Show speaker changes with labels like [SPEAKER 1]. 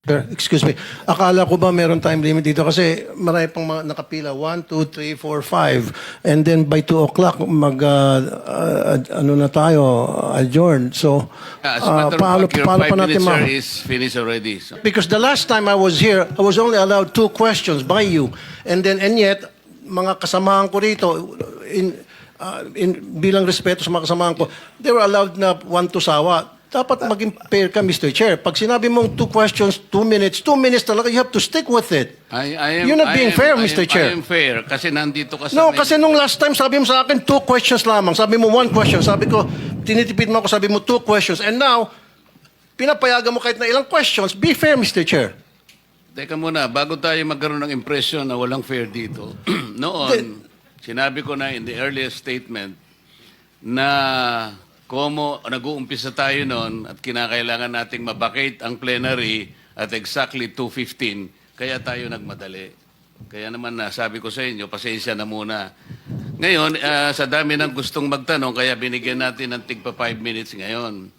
[SPEAKER 1] Sir, excuse me. Akala ko ba meron time limit dito kasi marami pang mga nakapila. 1, 2, 3, 4, 5. And then by 2 o'clock, ano na tayo, adjourn. So,
[SPEAKER 2] As a matter of fact, your
[SPEAKER 1] paano
[SPEAKER 2] 5
[SPEAKER 1] pa natin
[SPEAKER 2] minutes, sir, is finished already. So,
[SPEAKER 1] Because the last time I was here, I was only allowed 2 questions by you. And yet, mga kasamahan ko rito, bilang respeto sa mga kasamahan ko, they were allowed na 1 to sawa. Dapat maging fair ka, Mr. Chair. Pag sinabi mong 2 questions, 2 minutes talaga, you have to stick with it. You're not being fair, Mr. Chair.
[SPEAKER 2] I am fair kasi nandito ka sa...
[SPEAKER 1] No, kasi nung last time, sabi mo sa akin, 2 questions lamang. Sabi mo 1 question. Sabi ko, tinitipid mo ako, sabi mo 2 questions. And now, pinapayagan mo kahit na ilang questions. Be fair, Mr. Chair.
[SPEAKER 2] Teka muna, bago tayo magkaroon ng impression na walang fair dito, noon, sinabi ko na in the earliest statement na komo nag-uumpisa tayo noon at kinakailangan nating mabakate ang plenary at exactly 2:15, kaya tayo nagmadali. Kaya naman sabi ko sa inyo, pasensya na muna. Ngayon, sa dami ng gustong magtanong, kaya binigyan natin ng tigpa 5 minutes ngayon.